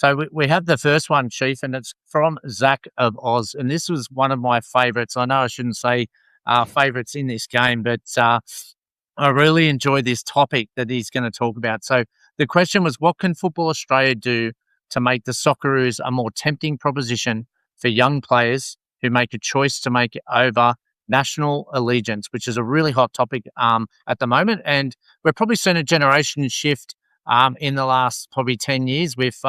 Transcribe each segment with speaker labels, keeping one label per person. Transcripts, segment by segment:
Speaker 1: So we have the first one, Chief, and it's from Zach of Oz. And this was one of my favorites. I know I shouldn't say favorites in this game, but I really enjoy this topic that he's going to talk about. So the question was, what can Football Australia do to make the Socceroos a more tempting proposition for young players who make a choice to make it over national allegiance, which is a really hot topic at the moment. And we're probably seeing a generation shift in the last probably 10 years with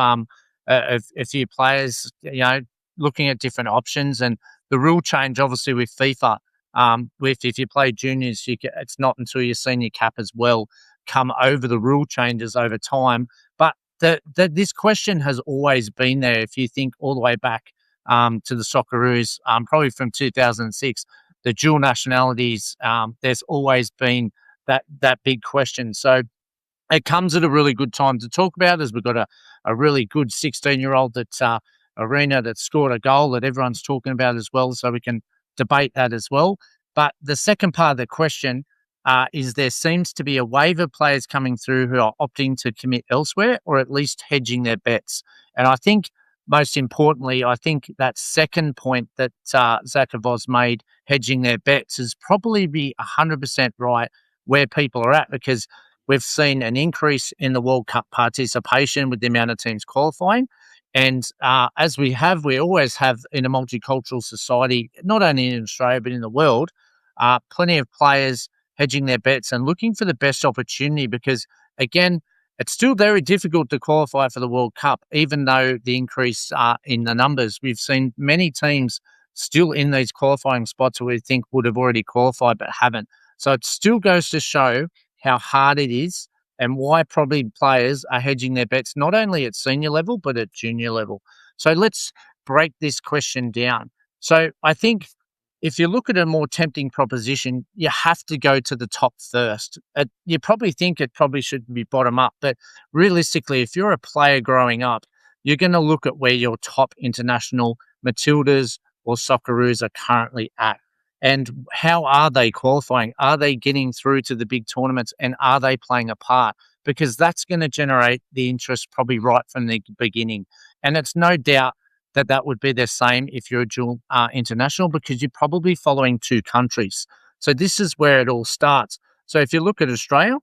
Speaker 1: a few players, looking at different options, and the rule change, obviously, with FIFA. With if you play juniors, it's not until your senior cap as well come over the rule changes over time. But this question has always been there. If you think all the way back to the Socceroos, probably from 2006, the dual nationalities, there's always been that big question. So it comes at a really good time to talk about, as we've got a really good 16-year-old Arena that scored a goal that everyone's talking about as well. So we can debate that as well. But the second part of the question is there seems to be a wave of players coming through who are opting to commit elsewhere, or at least hedging their bets. And I think most importantly, I think that second point that Zach of Oz made, hedging their bets, is probably be 100% right where people are at, because we've seen an increase in the World Cup participation with the amount of teams qualifying. And as we always have in a multicultural society, not only in Australia, but in the world, plenty of players hedging their bets and looking for the best opportunity, because, again, it's still very difficult to qualify for the World Cup, even though the increase in the numbers. We've seen many teams still in these qualifying spots where we think would have already qualified but haven't. So it still goes to show how hard it is and why probably players are hedging their bets, not only at senior level, but at junior level. So let's break this question down. So I think if you look at a more tempting proposition, you have to go to the top first. You probably think it probably should be bottom up, but realistically, if you're a player growing up, you're going to look at where your top international Matildas or Socceroos are currently at. And how are they qualifying? Are they getting through to the big tournaments, and are they playing a part? Because that's going to generate the interest probably right from the beginning. And it's no doubt that would be the same if you're a dual international, because you're probably following two countries. So this is where it all starts. So if you look at Australia,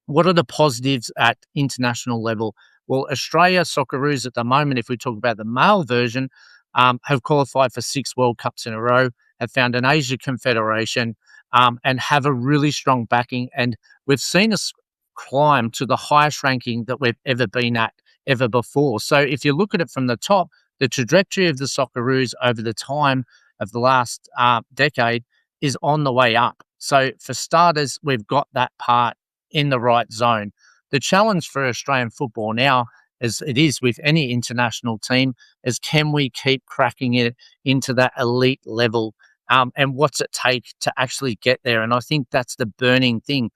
Speaker 1: what are the positives at international level? Well, Australia Socceroos at the moment, if we talk about the male version, have qualified for 6 World Cups in a row, have found an Asia Confederation, and have a really strong backing. And we've seen us climb to the highest ranking that we've ever been at ever before. So if you look at it from the top, the trajectory of the Socceroos over the time of the last decade is on the way up. So for starters, we've got that part in the right zone. The challenge for Australian football now, as it is with any international team, is can we keep cracking it into that elite level? And what's it take to actually get there? And I think that's the burning thing.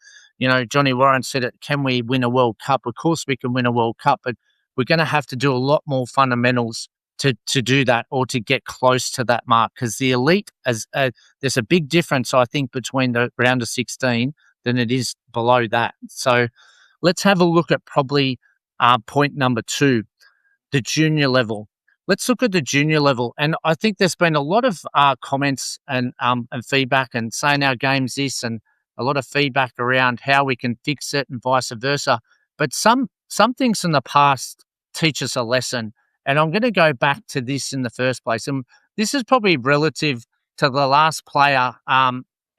Speaker 1: Johnny Warren said it, can we win a World Cup? Of course we can win a World Cup, but we're going to have to do a lot more fundamentals to do that, or to get close to that mark, because the elite, there's a big difference, I think, between the round of 16 than it is below that. So let's have a look at probably point number 2, the junior level. Let's look at the junior level. And I think there's been a lot of comments and feedback, and saying our game's this, and a lot of feedback around how we can fix it and vice versa. But some things in the past teach us a lesson. And I'm going to go back to this in the first place. And this is probably relative to the last player,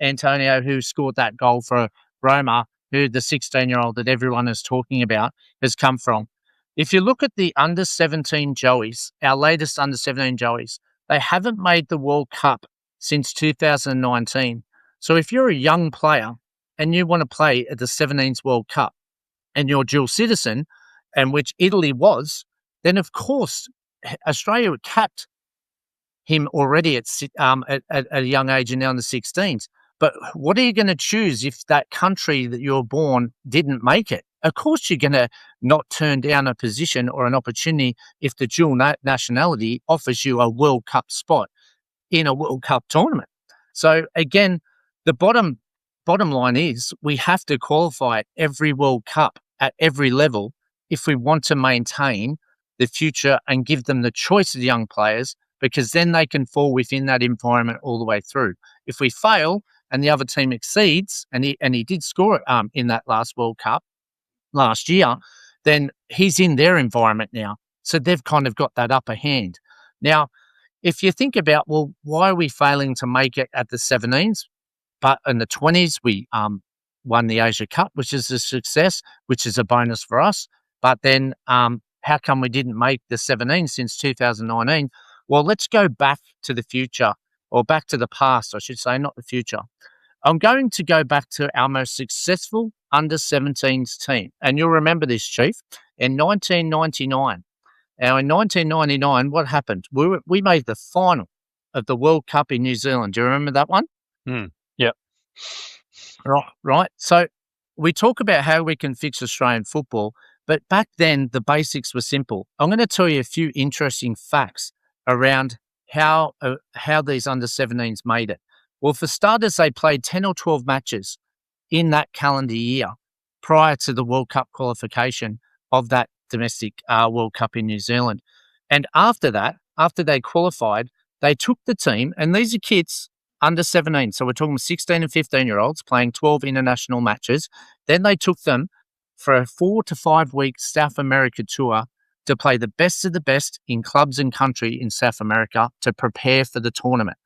Speaker 1: Antonio, who scored that goal for Roma, who the 16-year-old that everyone is talking about has come from. If you look at the under-17 Joeys, our latest under-17 Joeys, they haven't made the World Cup since 2019. So if you're a young player and you want to play at the 17s World Cup and you're dual citizen, and which Italy was, then of course Australia had capped him already at a young age and now in the 16s. But what are you going to choose if that country that you're born didn't make it? Of course you're going to not turn down a position or an opportunity if the dual nationality offers you a World Cup spot in a World Cup tournament. So again, the bottom line is we have to qualify every World Cup at every level if we want to maintain the future and give them the choice of the young players, because then they can fall within that environment all the way through. If we fail and the other team exceeds, and he did score in that last World Cup last year, then he's in their environment now. So they've kind of got that upper hand. Now, if you think about, well, why are we failing to make it at the 17s? But in the 20s, we won the Asia Cup, which is a success, which is a bonus for us. But then how come we didn't make the 17 since 2019? Well, let's go back to the future, or back to the past, I should say, not the future. I'm going to go back to our most successful under-17s team. And you'll remember this, Chief, in 1999. Now, in 1999, what happened? We made the final of the World Cup in New Zealand. Do you remember that one?
Speaker 2: Yeah.
Speaker 1: Right. So we talk about how we can fix Australian football, but back then the basics were simple. I'm going to tell you a few interesting facts around how these under-17s made it. Well, for starters, they played 10 or 12 matches in that calendar year prior to the World Cup qualification of that domestic World Cup in New Zealand. And after that, after they qualified, they took the team, and these are kids under 17. So we're talking 16 and 15-year-olds playing 12 international matches. Then they took them for a 4 to 5 week South America tour to play the best of the best in clubs and country in South America to prepare for the tournament.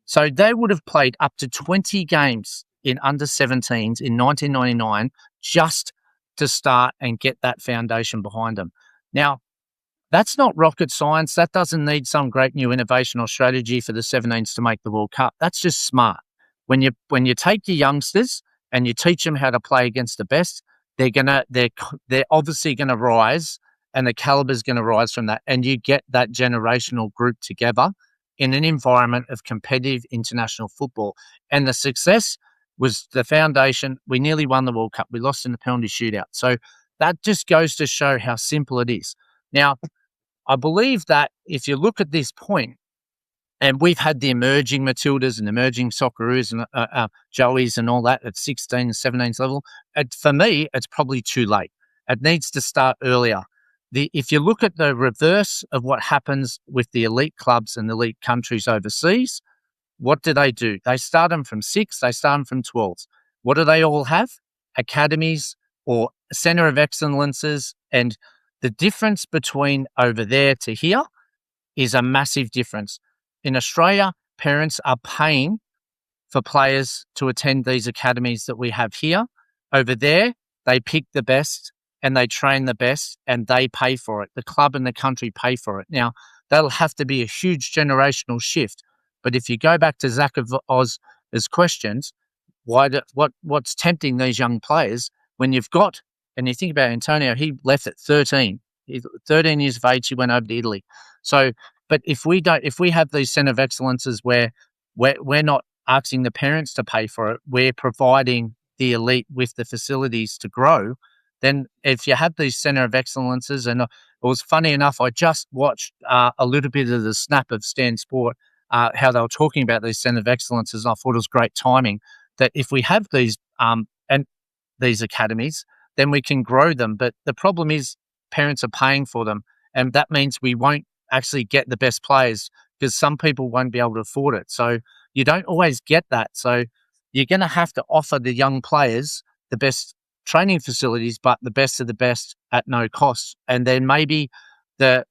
Speaker 1: So they would have played up to 20 games in under 17s in 1999 just to start and get that foundation behind them. Now, that's not rocket science. That doesn't need some great new innovation or strategy for the 17s to make the World Cup. That's just smart. When you take your youngsters and you teach them how to play against the best, they're obviously gonna rise, and the caliber's gonna rise from that. And you get that generational group together in an environment of competitive international football. And the success was the foundation. We nearly won the World Cup. We lost in the penalty shootout. So that just goes to show how simple it is. Now, I believe that if you look at this point, and we've had the emerging Matildas and emerging Socceroos and Joeys and all that at 16 and 17s level, for me, it's probably too late. It needs to start earlier. If you look at the reverse of what happens with the elite clubs and elite countries overseas, what do? They start them from 6, they start them from 12s. What do they all have? Academies or centre of excellences. And the difference between over there to here is a massive difference. In Australia, parents are paying for players to attend these academies that we have here. Over there, they pick the best and they train the best, and they pay for it. The club and the country pay for it. Now, that'll have to be a huge generational shift. But if you go back to Zach of Oz's questions, what's tempting these young players when you've got, and you think about Antonio, he left at 13. 13 years of age, he went over to Italy. So, but if we have these centre of excellences where we're not asking the parents to pay for it, we're providing the elite with the facilities to grow, then if you have these centre of excellences, and it was funny enough, I just watched a little bit of the snap of Stan Sport, how they were talking about these centre of excellences, and I thought it was great timing that if we have these and these academies, then we can grow them. But the problem is parents are paying for them, and that means we won't actually get the best players because some people won't be able to afford it. So you don't always get that. So you're going to have to offer the young players the best training facilities, but the best of the best at no cost. And then maybe the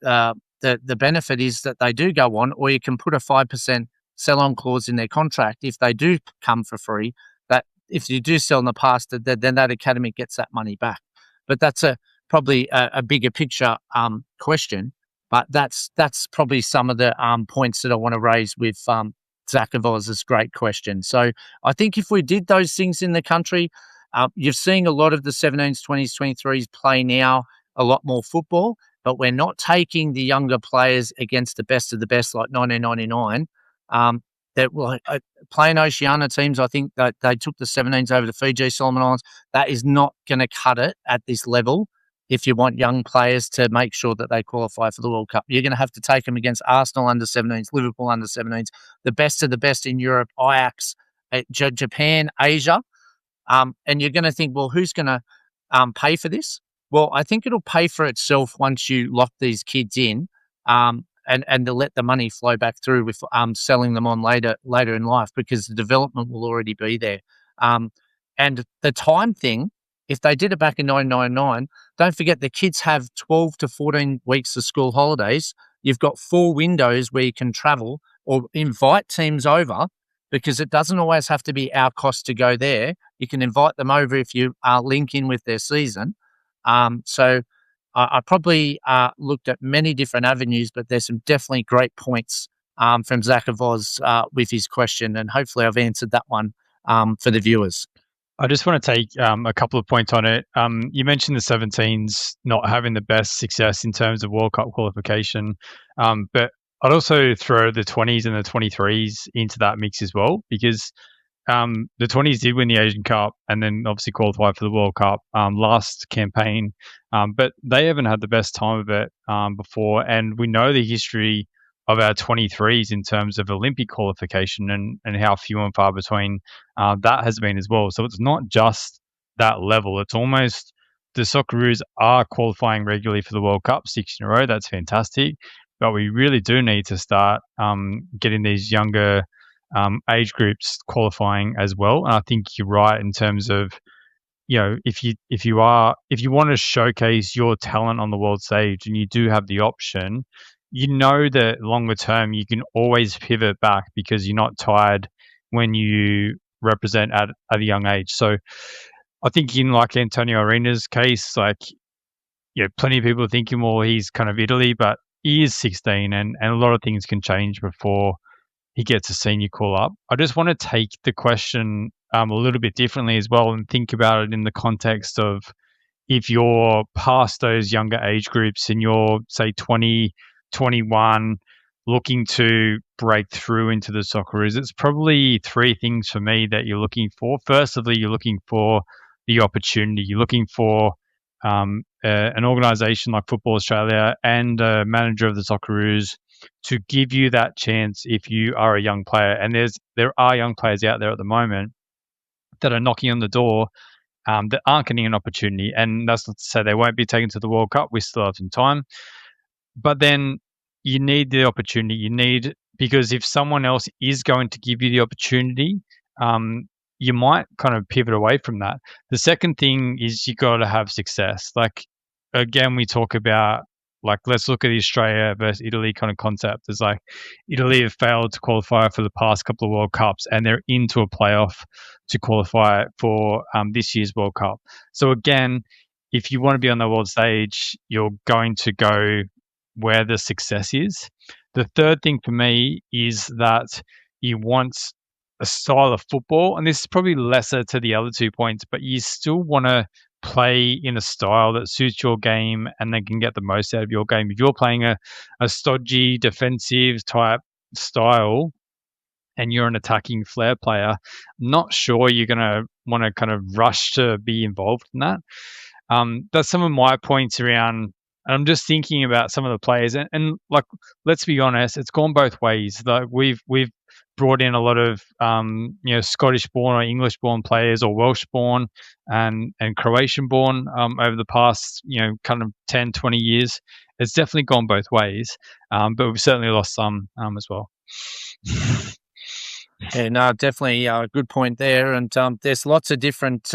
Speaker 1: benefit is that they do go on, or you can put a 5% sell-on clause in their contract if they do come for free, that if you do sell in the past, then that academy gets that money back. But that's probably a bigger picture question. But that's probably some of the points that I want to raise with Zach of Oz's great question. So I think if we did those things in the country, you're seeing a lot of the 17s, 20s, 23s play now a lot more football, but we're not taking the younger players against the best of the best like 1999. That will playing Oceania teams. I think that they took the 17s over to Fiji, Solomon Islands. That is not going to cut it at this level. If you want young players to make sure that they qualify for the World Cup, you're going to have to take them against Arsenal under 17s, Liverpool under 17s, the best of the best in Europe, Ajax, Japan, Asia. And you're going to think, well, who's going to pay for this? Well, I think it'll pay for itself once you lock these kids in, and to let the money flow back through with selling them on later in life because the development will already be there. Um, and the time thing, if they did it back in 1999, don't forget the kids have 12 to 14 weeks of school holidays. You've got 4 windows where you can travel or invite teams over because it doesn't always have to be our cost to go there. You can invite them over if you link in with their season. So I probably looked at many different avenues, but there's some definitely great points from Zach of Oz with his question, and hopefully I've answered that one for the viewers.
Speaker 2: I just want to take a couple of points on it. You mentioned the 17s not having the best success in terms of World Cup qualification, but I'd also throw the 20s and the 23s into that mix as well because the 20s did win the Asian Cup and then obviously qualified for the World Cup last campaign, but they haven't had the best time of it before. And we know the history of our 23s in terms of Olympic qualification and how few and far between that has been as well. So it's not just that level. It's almost the Socceroos are qualifying regularly for the World Cup 6 in a row. That's fantastic. But we really do need to start getting these younger age groups qualifying as well. And I think you're right in terms of if you want to showcase your talent on the world stage and you do have the option, that longer term you can always pivot back because you're not tired when you represent at a young age. So I think in like Antonio Arena's case, like plenty of people are thinking, well, he's kind of Italy, but he is 16 and a lot of things can change before he gets a senior call up. I just want to take the question a little bit differently as well and think about it in the context of if you're past those younger age groups and you're, say, 20, 21, looking to break through into the Socceroos, it's probably three things for me that you're looking for. Firstly, you're looking for the opportunity. You're looking for an organisation like Football Australia and a manager of the Socceroos to give you that chance if you are a young player. And there are young players out there at the moment that are knocking on the door that aren't getting an opportunity. And that's not to say they won't be taken to the World Cup. We still have some time. But then you need the opportunity. Because if someone else is going to give you the opportunity, you might kind of pivot away from that. The second thing is you got to have success. Like, again, we talk about, like, let's look at the Australia versus Italy kind of concept. It's like Italy have failed to qualify for the past couple of World Cups and they're into a playoff to qualify for this year's World Cup. So again, if you want to be on the world stage, you're going to go where the success is. The third thing for me is that you want a style of football, and this is probably lesser to the other 2 points, but you still want to play in a style that suits your game and then can get the most out of your game. If you're playing a stodgy defensive type style and you're an attacking flair player, I'm not sure you're going to want to kind of rush to be involved in that. That's some of my points around. And I'm just thinking about some of the players, and like, let's be honest, it's gone both ways. Like we've brought in a lot of Scottish-born or English-born players, or Welsh-born and Croatian-born over the past kind of 10, 20 years. It's definitely gone both ways, but we've certainly lost some as well.
Speaker 1: Yeah, no, definitely a good point there. And there's lots of different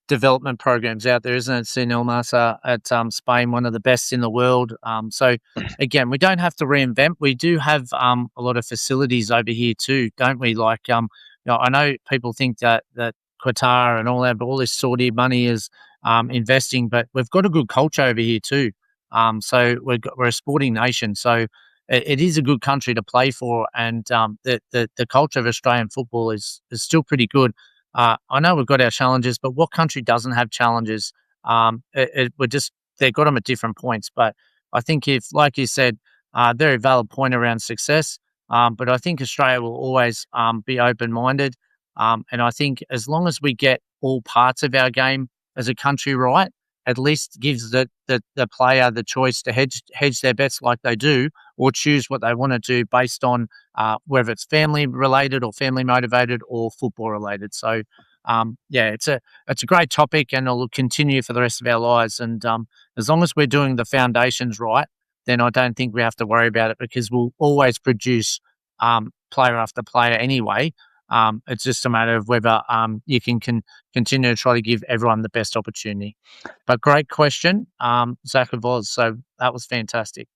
Speaker 1: development programs out there, isn't it? Sin El Masa at Spain, one of the best in the world. So again, we don't have to reinvent. We do have a lot of facilities over here too, don't we? Like, I know people think that Qatar and all that, but all this Saudi money is investing, but we've got a good culture over here too. So we're a sporting nation. So it is a good country to play for, and the culture of Australian football is still pretty good. I know we've got our challenges, but what country doesn't have challenges? They've got them at different points. But I think if, like you said, very valid point around success. But I think Australia will always be open minded, and I think as long as we get all parts of our game as a country right, at least gives the player the choice to hedge their bets like they do, or choose what they want to do based on whether it's family related or family motivated or football related. So Yeah, it's a great topic, and it'll continue for the rest of our lives. And as long as we're doing the foundations right, then I don't think we have to worry about it because we'll always produce player after player anyway. It's just a matter of whether you can continue to try to give everyone the best opportunity. But great question, Zach of Oz. So that was fantastic.